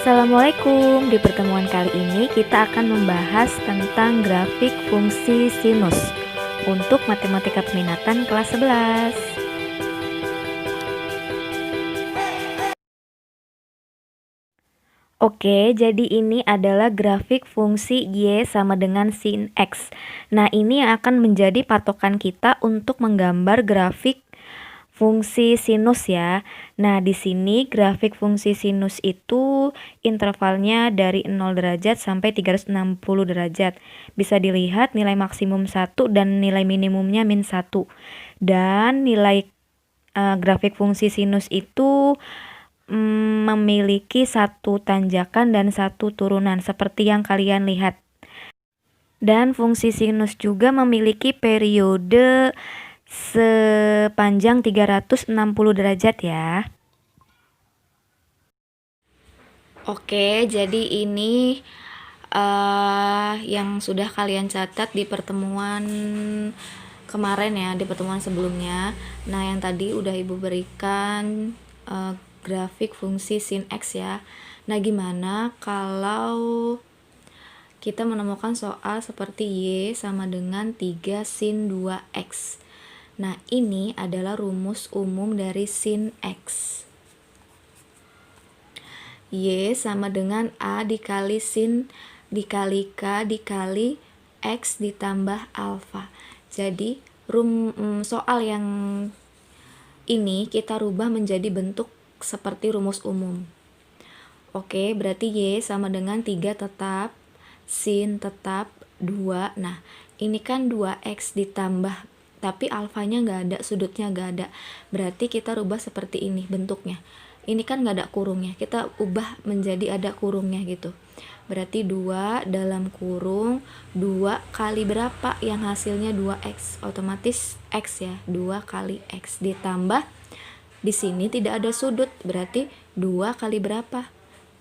Assalamualaikum. Di pertemuan kali ini kita akan membahas tentang grafik fungsi sinus untuk matematika peminatan kelas 11. Oke, jadi ini adalah grafik fungsi Y sama dengan sin X. Nah, ini yang akan menjadi patokan kita untuk menggambar grafik fungsi sinus ya. Nah, di sini grafik fungsi sinus itu intervalnya dari 0 derajat sampai 360 derajat. Bisa dilihat nilai maksimum 1 dan nilai minimumnya min 1. Dan nilai grafik fungsi sinus itu memiliki satu tanjakan dan satu turunan seperti yang kalian lihat. Dan fungsi sinus juga memiliki periode sepanjang 360 derajat ya. Oke, jadi ini yang sudah kalian catat di pertemuan kemarin ya, di pertemuan sebelumnya. Nah, yang tadi udah Ibu berikan grafik fungsi sin X ya. Nah, gimana kalau kita menemukan soal seperti Y sama dengan 3 sin 2X. Nah, ini adalah rumus umum dari sin X. Y sama dengan A dikali sin dikali K dikali X ditambah alfa. Jadi, soal yang ini kita rubah menjadi bentuk seperti rumus umum. Oke, berarti Y sama dengan 3 tetap, sin tetap 2. Nah, ini kan 2X ditambah, tapi alfanya nggak ada, sudutnya nggak ada. Berarti kita rubah seperti ini bentuknya. Ini kan nggak ada kurungnya, kita ubah menjadi ada kurungnya gitu. Berarti 2 dalam kurung 2 kali berapa yang hasilnya 2X. Otomatis X ya, 2 kali X ditambah di sini tidak ada sudut, berarti 2 kali berapa?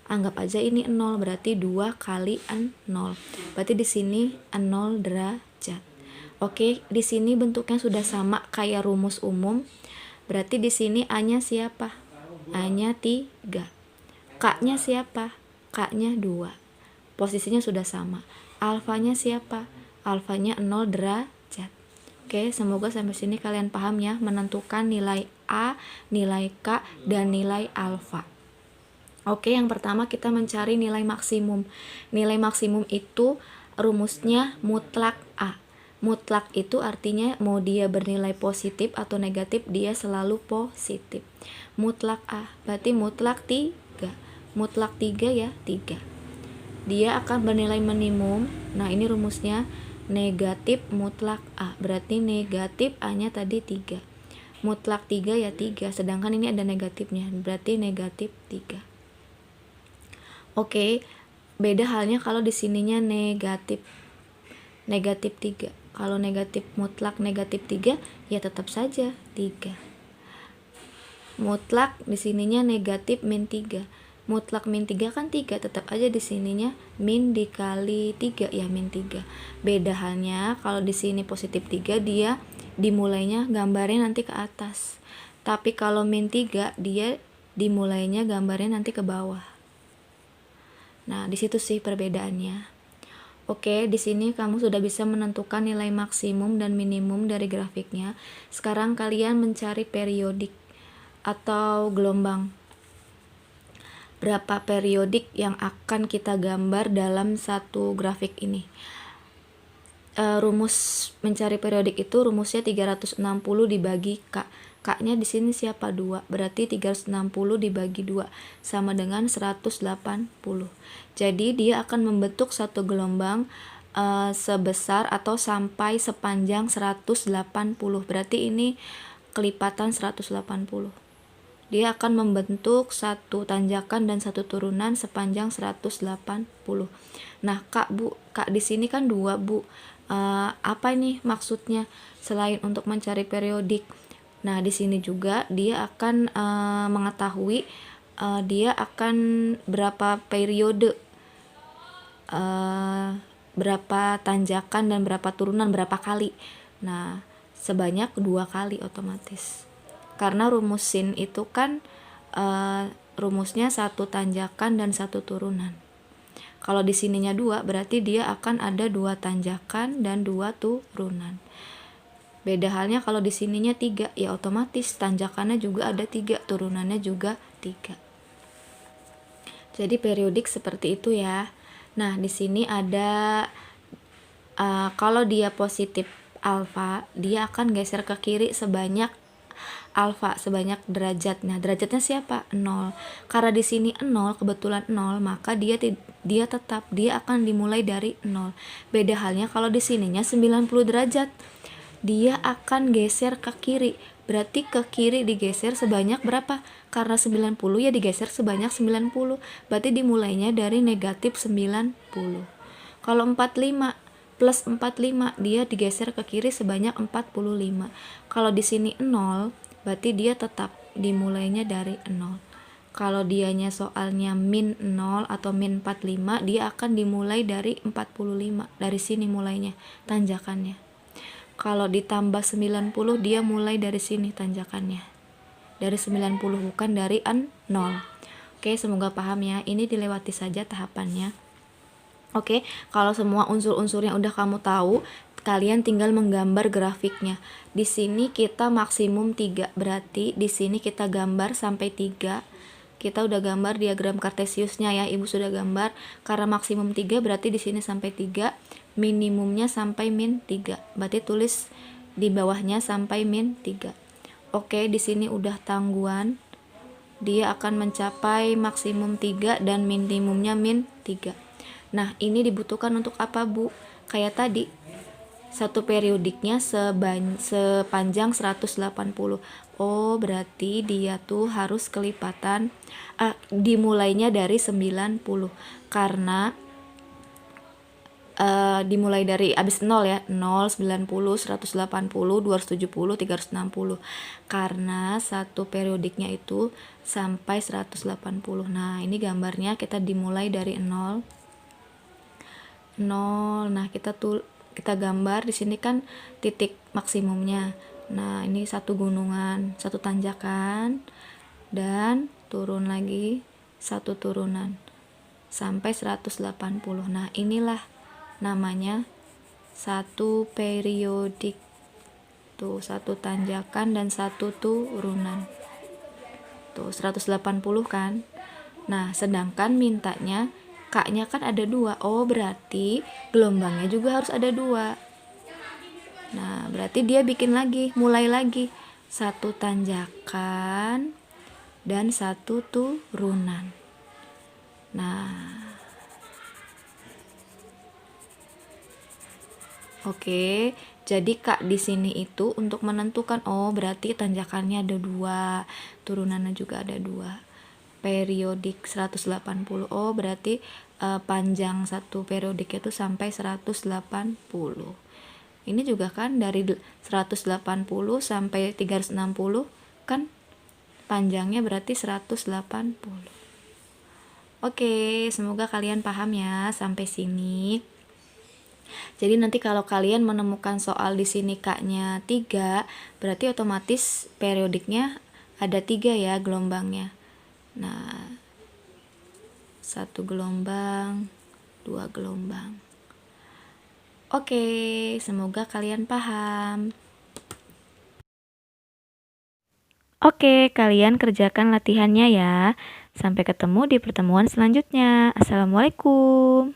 Anggap aja ini 0, berarti 2 kali 0. Berarti di sini 0 derajat. Oke, di sini bentuknya sudah sama kayak rumus umum. Berarti di sini A-nya siapa? A-nya 3. K-nya siapa? K-nya 2. Posisinya sudah sama. Alfanya siapa? Alfanya 0 derajat. Oke, semoga sampai sini kalian paham ya, menentukan nilai A, nilai K, dan nilai alfa. Oke, yang pertama kita mencari nilai maksimum. Nilai maksimum itu rumusnya mutlak A. Mutlak itu artinya mau dia bernilai positif atau negatif, dia selalu positif. Mutlak A, berarti mutlak 3. Mutlak 3 ya, 3. Dia akan bernilai minimum. Nah, ini rumusnya negatif mutlak A, berarti negatif A-nya tadi 3. Mutlak 3 ya 3, sedangkan ini ada negatifnya, berarti negatif 3. Oke, beda halnya kalau di sininya negatif 3. Kalau negatif mutlak negatif 3 ya tetap saja 3. Mutlak di sininya negatif min 3. Mutlak min 3 kan 3, tetap aja di sininya min dikali 3 ya, min 3. Beda halnya kalau di sini positif 3, dia dimulainya gambarnya nanti ke atas. Tapi kalau min 3 dia dimulainya gambarnya nanti ke bawah. Nah, di situ sih perbedaannya. Oke, di sini kamu sudah bisa menentukan nilai maksimum dan minimum dari grafiknya. Sekarang kalian mencari periodik atau gelombang. Berapa periodik yang akan kita gambar dalam satu grafik ini? Rumus mencari periodik itu rumusnya 360 dibagi K. K-nya di sini siapa? 2. Berarti 360 dibagi 2 sama dengan 180. Jadi dia akan membentuk satu gelombang sebesar atau sampai sepanjang 180. Berarti ini kelipatan 180. Dia akan membentuk satu tanjakan dan satu turunan sepanjang 180. Nah, Kak di sini kan 2, Bu. Apa ini maksudnya selain untuk mencari periodik? Nah, di sini juga dia akan mengetahui dia akan berapa periode, berapa tanjakan dan berapa turunan, berapa kali. Nah, sebanyak 2 kali otomatis. Karena rumus sin itu kan rumusnya satu tanjakan dan satu turunan. Kalau di sininya 2, berarti dia akan ada 2 tanjakan dan 2 turunan. Beda halnya kalau di sininya 3, ya otomatis tanjakannya juga ada 3, turunannya juga 3. Jadi periodik seperti itu ya. Nah, di sini ada kalau dia positif alfa, dia akan geser ke kiri sebanyak alfa, sebanyak derajat. Nah, derajatnya siapa? 0. Karena di sini 0, kebetulan 0, maka dia akan dimulai dari 0. Beda halnya kalau di sininya 90 derajat. Dia akan geser ke kiri. Berarti ke kiri digeser sebanyak berapa? Karena 90 ya digeser sebanyak 90. Berarti dimulainya dari negatif 90. Kalau 45 plus 45, dia digeser ke kiri sebanyak 45. Kalau di sini 0, berarti dia tetap dimulainya dari 0. Kalau dianya soalnya min 0 atau min 45, dia akan dimulai dari 45. Dari sini mulainya tanjakannya. Kalau ditambah 90, dia mulai dari sini tanjakannya. Dari 90, bukan dari 0. Oke, semoga paham ya. Ini dilewati saja tahapannya. Oke, kalau semua unsur-unsur yang udah kamu tahu, kalian tinggal menggambar grafiknya. Di sini kita maksimum 3, berarti di sini kita gambar sampai 3. Kita udah gambar diagram kartesiusnya ya, Ibu sudah gambar. Karena maksimum 3 berarti di sini sampai 3, minimumnya sampai min 3. Berarti tulis di bawahnya sampai min 3. Oke, di sini udah tangguhan. Dia akan mencapai maksimum 3 dan minimumnya min 3. Nah, ini dibutuhkan untuk apa, Bu? Kayak tadi, satu periodiknya sepanjang 180. Oh, berarti dia tuh harus kelipatan, dimulainya dari 90. Karena dimulai dari abis 0 ya, 0, 90, 180, 270, 360. Karena satu periodiknya itu sampai 180. Nah, ini gambarnya kita dimulai dari 0. Nah, kita gambar di sini kan titik maksimumnya. Nah, ini satu gunungan, satu tanjakan, dan turun lagi satu turunan sampai 180. Nah, inilah namanya satu periodik. Tuh, satu tanjakan dan satu turunan. Tuh, 180 kan. Nah, sedangkan mintanya K-nya kan ada 2. Oh, berarti gelombangnya juga harus ada 2. Nah, berarti dia bikin lagi, mulai lagi. Satu tanjakan dan satu turunan. Nah, oke. Jadi Kak di sini itu untuk menentukan, oh berarti tanjakannya ada 2, turunannya juga ada 2. Periodik 180. Oh, berarti panjang satu periodik itu sampai 180. Ini juga kan dari 180 sampai 360 kan panjangnya berarti 180. Oke, semoga kalian paham ya sampai sini. Jadi nanti kalau kalian menemukan soal di sini K-nya 3, berarti otomatis periodiknya ada 3 ya gelombangnya. Nah, 1 gelombang, 2 gelombang. Oke, semoga kalian paham. Oke, kalian kerjakan latihannya ya. Sampai ketemu di pertemuan selanjutnya. Assalamualaikum.